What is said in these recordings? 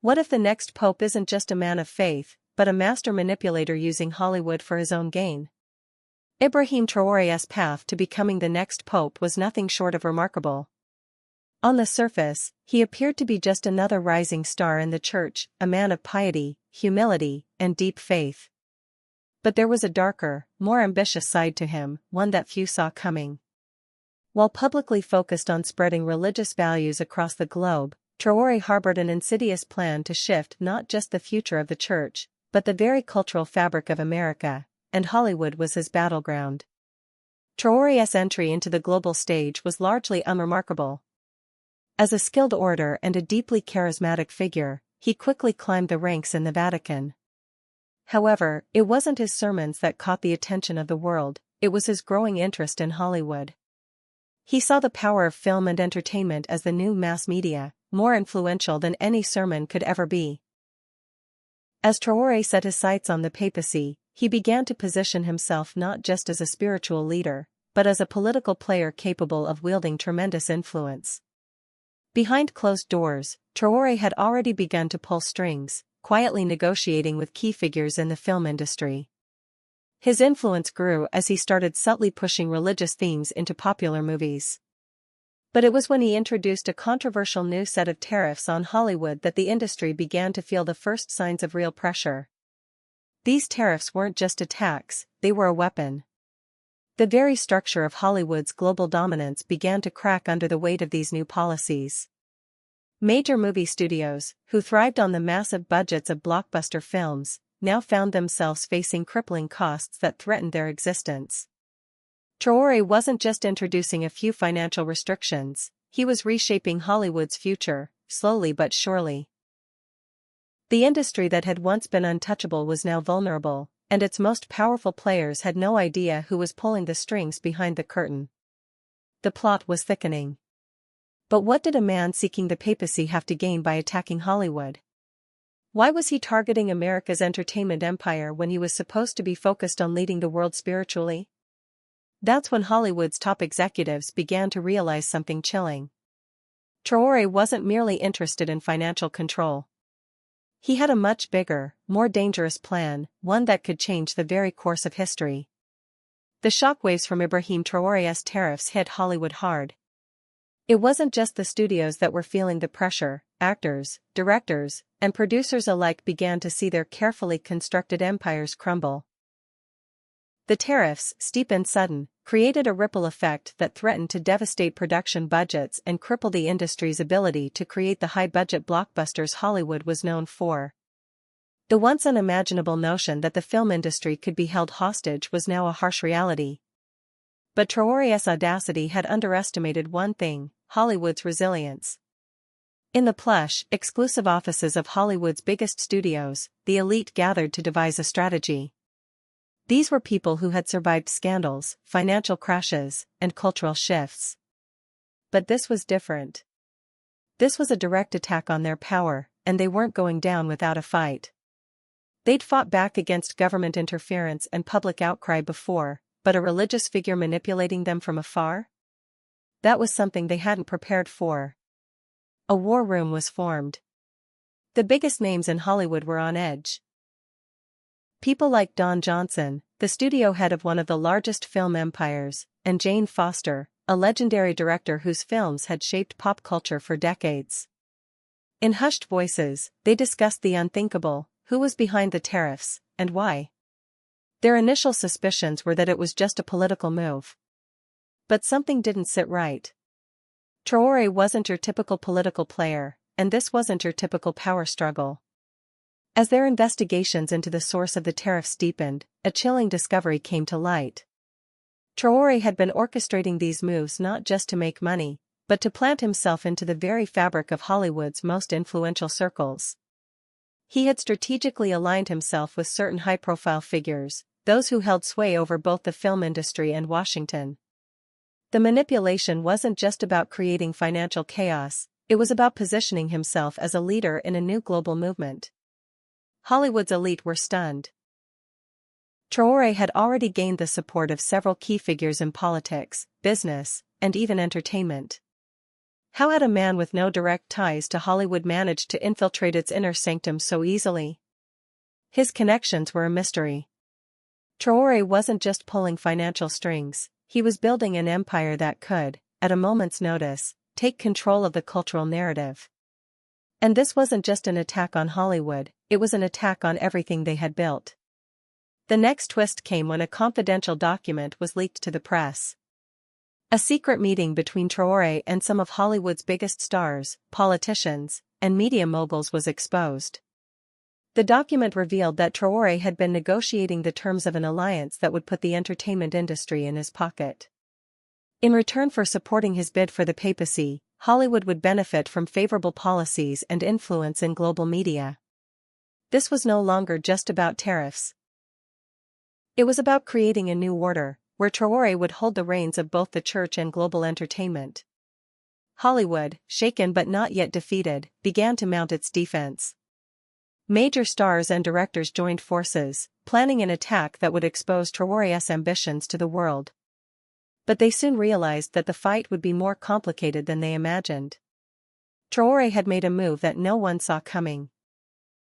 What if the next pope isn't just a man of faith, but a master manipulator using Hollywood for his own gain? Ibrahim Traoré's path to becoming the next pope was nothing short of remarkable. On the surface, he appeared to be just another rising star in the church, a man of piety, humility, and deep faith. But there was a darker, more ambitious side to him, one that few saw coming. While publicly focused on spreading religious values across the globe, Traoré harbored an insidious plan to shift not just the future of the church, but the very cultural fabric of America, and Hollywood was his battleground. Traoré's entry into the global stage was largely unremarkable. As a skilled orator and a deeply charismatic figure, he quickly climbed the ranks in the Vatican. However, it wasn't his sermons that caught the attention of the world, it was his growing interest in Hollywood. He saw the power of film and entertainment as the new mass media, more influential than any sermon could ever be. As Traoré set his sights on the papacy, he began to position himself not just as a spiritual leader, but as a political player capable of wielding tremendous influence. Behind closed doors, Traoré had already begun to pull strings, quietly negotiating with key figures in the film industry. His influence grew as he started subtly pushing religious themes into popular movies. But it was when he introduced a controversial new set of tariffs on Hollywood that the industry began to feel the first signs of real pressure. These tariffs weren't just a tax, they were a weapon. The very structure of Hollywood's global dominance began to crack under the weight of these new policies. Major movie studios, who thrived on the massive budgets of blockbuster films, now found themselves facing crippling costs that threatened their existence. Traoré wasn't just introducing a few financial restrictions, he was reshaping Hollywood's future, slowly but surely. The industry that had once been untouchable was now vulnerable, and its most powerful players had no idea who was pulling the strings behind the curtain. The plot was thickening. But what did a man seeking the papacy have to gain by attacking Hollywood? Why was he targeting America's entertainment empire when he was supposed to be focused on leading the world spiritually? That's when Hollywood's top executives began to realize something chilling. Traoré wasn't merely interested in financial control. He had a much bigger, more dangerous plan, one that could change the very course of history. The shockwaves from Ibrahim Traoré's tariffs hit Hollywood hard. It wasn't just the studios that were feeling the pressure, actors, directors, and producers alike began to see their carefully constructed empires crumble. The tariffs, steep and sudden, created a ripple effect that threatened to devastate production budgets and cripple the industry's ability to create the high-budget blockbusters Hollywood was known for. The once unimaginable notion that the film industry could be held hostage was now a harsh reality. But Traoré's audacity had underestimated one thing: Hollywood's resilience. In the plush, exclusive offices of Hollywood's biggest studios, the elite gathered to devise a strategy. These were people who had survived scandals, financial crashes, and cultural shifts. But this was different. This was a direct attack on their power, and they weren't going down without a fight. They'd fought back against government interference and public outcry before, but a religious figure manipulating them from afar? That was something they hadn't prepared for. A war room was formed. The biggest names in Hollywood were on edge. People like Don Johnson, the studio head of one of the largest film empires, and Jane Foster, a legendary director whose films had shaped pop culture for decades. In hushed voices, they discussed the unthinkable: who was behind the tariffs, and why. Their initial suspicions were that it was just a political move. But something didn't sit right. Traoré wasn't your typical political player, and this wasn't your typical power struggle. As their investigations into the source of the tariffs deepened, a chilling discovery came to light. Traoré had been orchestrating these moves not just to make money, but to plant himself into the very fabric of Hollywood's most influential circles. He had strategically aligned himself with certain high-profile figures, those who held sway over both the film industry and Washington. The manipulation wasn't just about creating financial chaos, it was about positioning himself as a leader in a new global movement. Hollywood's elite were stunned. Traoré had already gained the support of several key figures in politics, business, and even entertainment. How had a man with no direct ties to Hollywood managed to infiltrate its inner sanctum so easily? His connections were a mystery. Traoré wasn't just pulling financial strings, he was building an empire that could, at a moment's notice, take control of the cultural narrative. And this wasn't just an attack on Hollywood, it was an attack on everything they had built. The next twist came when a confidential document was leaked to the press. A secret meeting between Traoré and some of Hollywood's biggest stars, politicians, and media moguls was exposed. The document revealed that Traoré had been negotiating the terms of an alliance that would put the entertainment industry in his pocket. In return for supporting his bid for the papacy, Hollywood would benefit from favorable policies and influence in global media. This was no longer just about tariffs. It was about creating a new order, where Traoré would hold the reins of both the church and global entertainment. Hollywood, shaken but not yet defeated, began to mount its defense. Major stars and directors joined forces, planning an attack that would expose Traoré's ambitions to the world. But they soon realized that the fight would be more complicated than they imagined. Traoré had made a move that no one saw coming.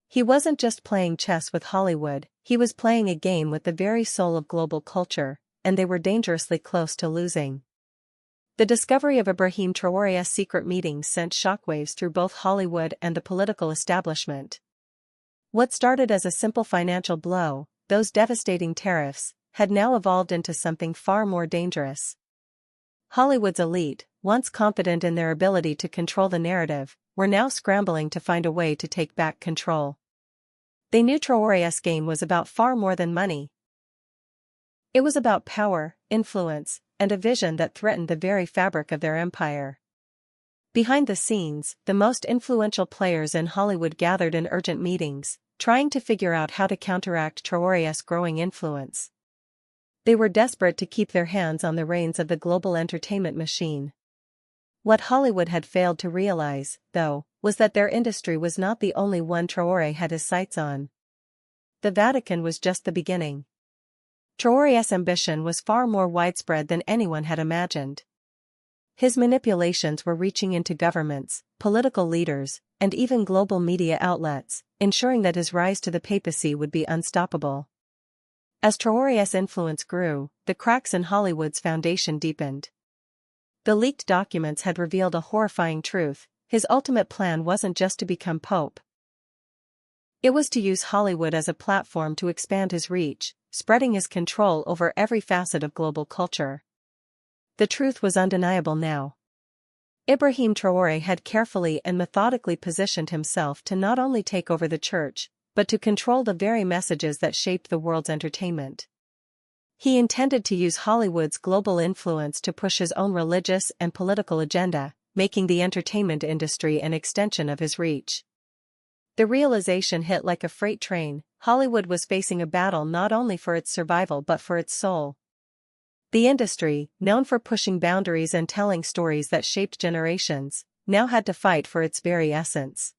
He wasn't just playing chess with Hollywood, he was playing a game with the very soul of global culture, and they were dangerously close to losing. The discovery of Ibrahim Traoré's secret meetings sent shockwaves through both Hollywood and the political establishment. What started as a simple financial blow, those devastating tariffs, had now evolved into something far more dangerous. Hollywood's elite, once confident in their ability to control the narrative, were now scrambling to find a way to take back control. They knew Traoré's game was about far more than money. It was about power, influence, and a vision that threatened the very fabric of their empire. Behind the scenes, the most influential players in Hollywood gathered in urgent meetings, trying to figure out how to counteract Traoré's growing influence. They were desperate to keep their hands on the reins of the global entertainment machine. What Hollywood had failed to realize, though, was that their industry was not the only one Traoré had his sights on. The Vatican was just the beginning. Traoré's ambition was far more widespread than anyone had imagined. His manipulations were reaching into governments, political leaders, and even global media outlets, ensuring that his rise to the papacy would be unstoppable. As Traoré's influence grew, the cracks in Hollywood's foundation deepened. The leaked documents had revealed a horrifying truth: his ultimate plan wasn't just to become pope. It was to use Hollywood as a platform to expand his reach, spreading his control over every facet of global culture. The truth was undeniable now. Ibrahim Traoré had carefully and methodically positioned himself to not only take over the church, but to control the very messages that shaped the world's entertainment. He intended to use Hollywood's global influence to push his own religious and political agenda, making the entertainment industry an extension of his reach. The realization hit like a freight train: Hollywood was facing a battle not only for its survival but for its soul. The industry, known for pushing boundaries and telling stories that shaped generations, now had to fight for its very essence.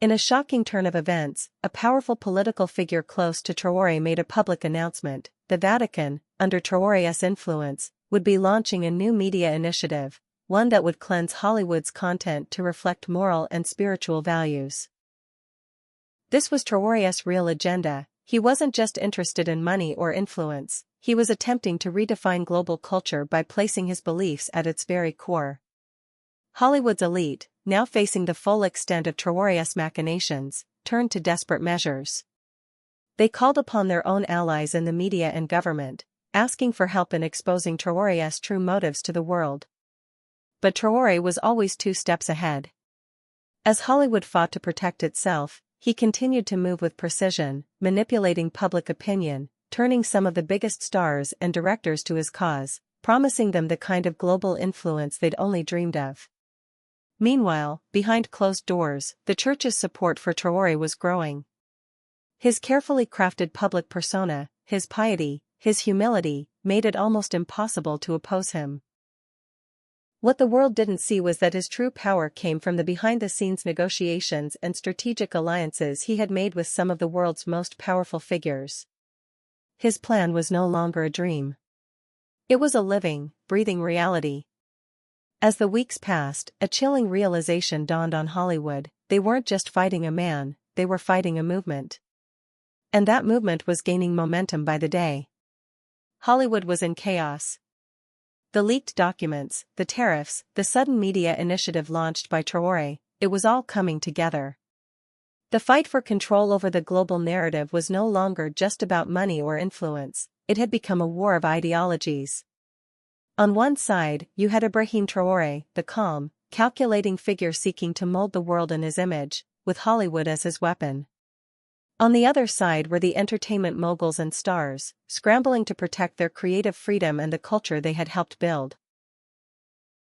In a shocking turn of events, a powerful political figure close to Traoré made a public announcement: the Vatican, under Traoré's influence, would be launching a new media initiative, one that would cleanse Hollywood's content to reflect moral and spiritual values. This was Traoré's real agenda. He wasn't just interested in money or influence, he was attempting to redefine global culture by placing his beliefs at its very core. Hollywood's elite, now facing the full extent of Traoré's machinations, turned to desperate measures. They called upon their own allies in the media and government, asking for help in exposing Traoré's true motives to the world. But Traoré was always 2 steps ahead. As Hollywood fought to protect itself, he continued to move with precision, manipulating public opinion, turning some of the biggest stars and directors to his cause, promising them the kind of global influence they'd only dreamed of. Meanwhile, behind closed doors, the church's support for Traoré was growing. His carefully crafted public persona, his piety, his humility, made it almost impossible to oppose him. What the world didn't see was that his true power came from the behind-the-scenes negotiations and strategic alliances he had made with some of the world's most powerful figures. His plan was no longer a dream. It was a living, breathing reality. As the weeks passed, a chilling realization dawned on Hollywood: they weren't just fighting a man, they were fighting a movement. And that movement was gaining momentum by the day. Hollywood was in chaos. The leaked documents, the tariffs, the sudden media initiative launched by Traoré, it was all coming together. The fight for control over the global narrative was no longer just about money or influence, it had become a war of ideologies. On one side, you had Ibrahim Traoré, the calm, calculating figure seeking to mold the world in his image, with Hollywood as his weapon. On the other side were the entertainment moguls and stars, scrambling to protect their creative freedom and the culture they had helped build.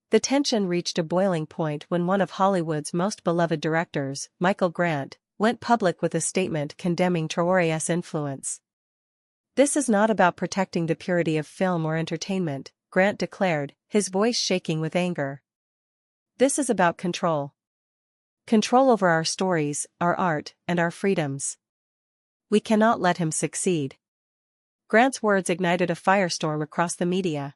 The tension reached a boiling point when one of Hollywood's most beloved directors, Michael Grant, went public with a statement condemning Traoré's influence. "This is not about protecting the purity of film or entertainment," Grant declared, his voice shaking with anger. "This is about control. Control over our stories, our art, and our freedoms. We cannot let him succeed." Grant's words ignited a firestorm across the media.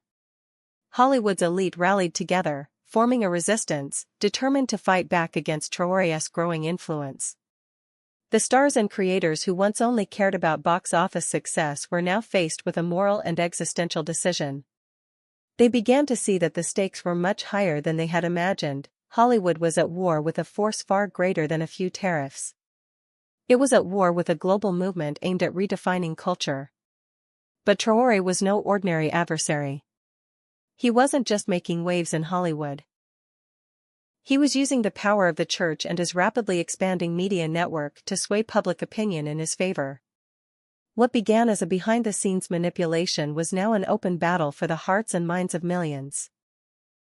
Hollywood's elite rallied together, forming a resistance, determined to fight back against Traoré's growing influence. The stars and creators who once only cared about box office success were now faced with a moral and existential decision. They began to see that the stakes were much higher than they had imagined. Hollywood was at war with a force far greater than a few tariffs. It was at war with a global movement aimed at redefining culture. But Traoré was no ordinary adversary. He wasn't just making waves in Hollywood. He was using the power of the church and his rapidly expanding media network to sway public opinion in his favor. What began as a behind-the-scenes manipulation was now an open battle for the hearts and minds of millions.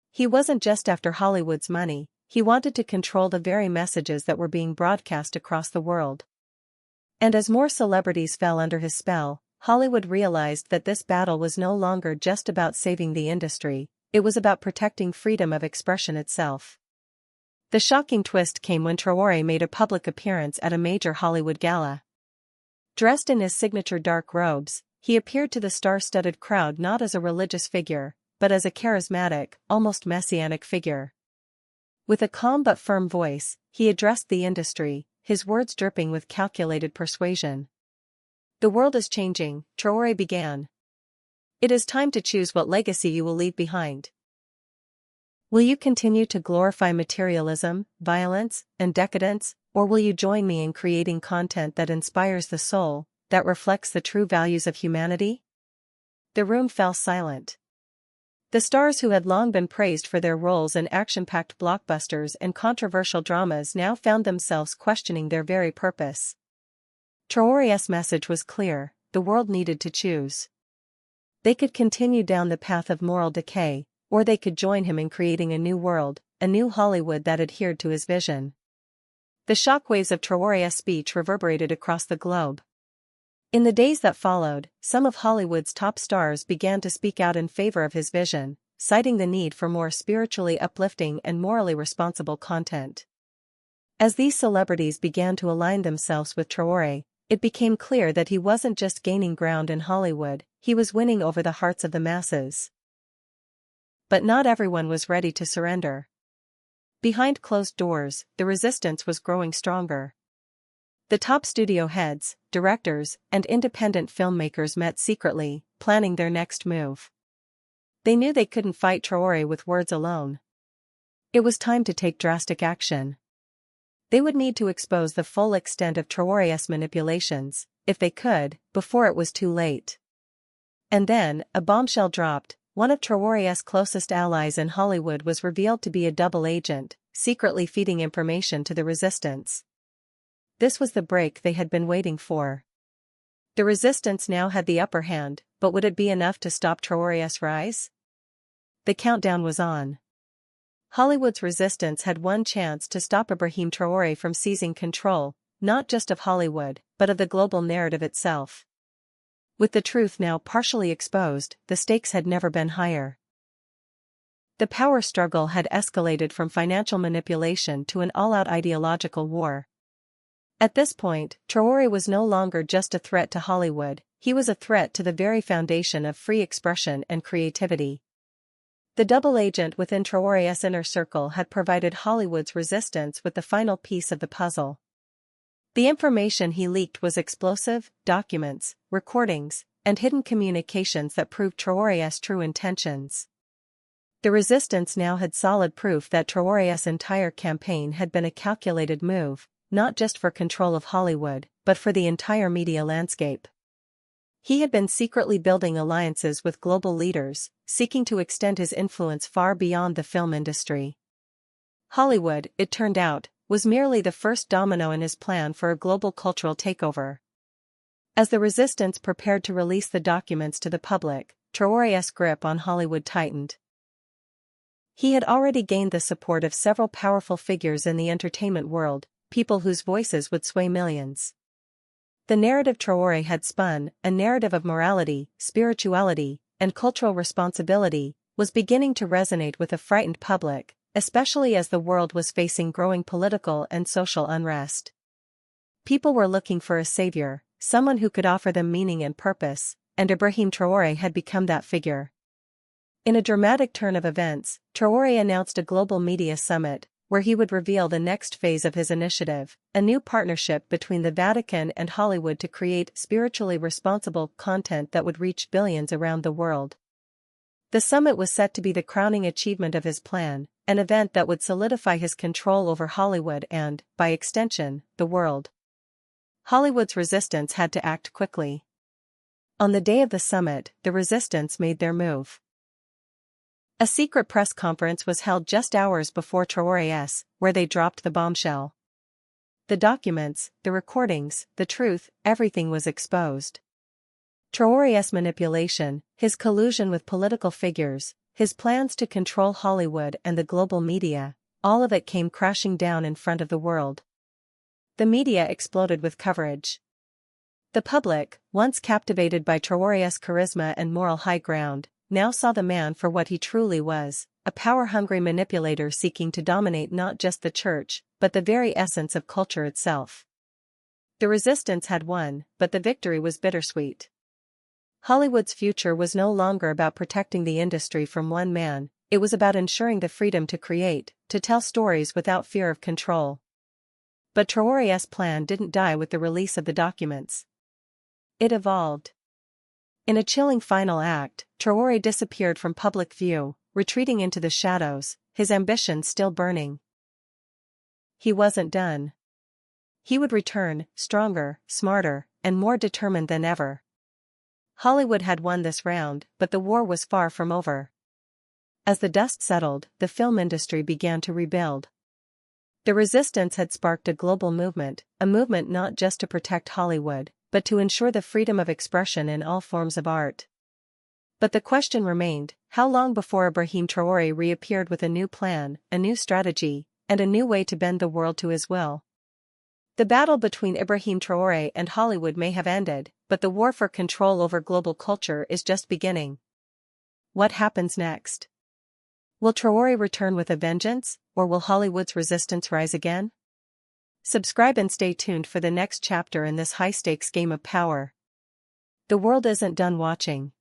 He wasn't just after Hollywood's money, he wanted to control the very messages that were being broadcast across the world. And as more celebrities fell under his spell, Hollywood realized that this battle was no longer just about saving the industry, it was about protecting freedom of expression itself. The shocking twist came when Traoré made a public appearance at a major Hollywood gala. Dressed in his signature dark robes, he appeared to the star-studded crowd not as a religious figure, but as a charismatic, almost messianic figure. With a calm but firm voice, he addressed the industry, his words dripping with calculated persuasion. "The world is changing," Traoré began. "It is time to choose what legacy you will leave behind. Will you continue to glorify materialism, violence, and decadence, or will you join me in creating content that inspires the soul, that reflects the true values of humanity?" The room fell silent. The stars who had long been praised for their roles in action-packed blockbusters and controversial dramas now found themselves questioning their very purpose. Traoré's message was clear: the world needed to choose. They could continue down the path of moral decay, or they could join him in creating a new world, a new Hollywood that adhered to his vision. The shockwaves of Traoré's speech reverberated across the globe. In the days that followed, some of Hollywood's top stars began to speak out in favor of his vision, citing the need for more spiritually uplifting and morally responsible content. As these celebrities began to align themselves with Traoré, it became clear that he wasn't just gaining ground in Hollywood, he was winning over the hearts of the masses. But not everyone was ready to surrender. Behind closed doors, the resistance was growing stronger. The top studio heads, directors, and independent filmmakers met secretly, planning their next move. They knew they couldn't fight Traoré with words alone. It was time to take drastic action. They would need to expose the full extent of Traoré's manipulations, if they could, before it was too late. And then, a bombshell dropped. One of Traoré's closest allies in Hollywood was revealed to be a double agent, secretly feeding information to the resistance. This was the break they had been waiting for. The resistance now had the upper hand, but would it be enough to stop Traoré's rise? The countdown was on. Hollywood's resistance had one chance to stop Ibrahim Traoré from seizing control, not just of Hollywood, but of the global narrative itself. With the truth now partially exposed, the stakes had never been higher. The power struggle had escalated from financial manipulation to an all-out ideological war. At this point, Traoré was no longer just a threat to Hollywood, he was a threat to the very foundation of free expression and creativity. The double agent within Traoré's inner circle had provided Hollywood's resistance with the final piece of the puzzle. The information he leaked was explosive, documents, recordings, and hidden communications that proved Traoré's true intentions. The resistance now had solid proof that Traoré's entire campaign had been a calculated move, not just for control of Hollywood, but for the entire media landscape. He had been secretly building alliances with global leaders, seeking to extend his influence far beyond the film industry. Hollywood, it turned out, was merely the first domino in his plan for a global cultural takeover. As the resistance prepared to release the documents to the public, Traoré's grip on Hollywood tightened. He had already gained the support of several powerful figures in the entertainment world, people whose voices would sway millions. The narrative Traoré had spun, a narrative of morality, spirituality, and cultural responsibility, was beginning to resonate with a frightened public, especially as the world was facing growing political and social unrest. People were looking for a savior, someone who could offer them meaning and purpose, and Ibrahim Traoré had become that figure. In a dramatic turn of events, Traoré announced a global media summit, where he would reveal the next phase of his initiative, a new partnership between the Vatican and Hollywood to create spiritually responsible content that would reach billions around the world. The summit was set to be the crowning achievement of his plan, an event that would solidify his control over Hollywood and, by extension, the world. Hollywood's resistance had to act quickly. On the day of the summit, the resistance made their move. A secret press conference was held just hours before Traoré's, where they dropped the bombshell. The documents, the recordings, the truth, everything was exposed. Traoré's manipulation, his collusion with political figures, his plans to control Hollywood and the global media, all of it came crashing down in front of the world. The media exploded with coverage. The public, once captivated by Traoré's charisma and moral high ground, now saw the man for what he truly was, a power-hungry manipulator seeking to dominate not just the church, but the very essence of culture itself. The resistance had won, but the victory was bittersweet. Hollywood's future was no longer about protecting the industry from one man, it was about ensuring the freedom to create, to tell stories without fear of control. But Traoré's plan didn't die with the release of the documents. It evolved. In a chilling final act, Traoré disappeared from public view, retreating into the shadows, his ambition still burning. He wasn't done. He would return, stronger, smarter, and more determined than ever. Hollywood had won this round, but the war was far from over. As the dust settled, the film industry began to rebuild. The resistance had sparked a global movement, a movement not just to protect Hollywood, but to ensure the freedom of expression in all forms of art. But the question remained, how long before Ibrahim Traoré reappeared with a new plan, a new strategy, and a new way to bend the world to his will? The battle between Ibrahim Traoré and Hollywood may have ended, but the war for control over global culture is just beginning. What happens next? Will Traoré return with a vengeance, or will Hollywood's resistance rise again? Subscribe and stay tuned for the next chapter in this high-stakes game of power. The world isn't done watching.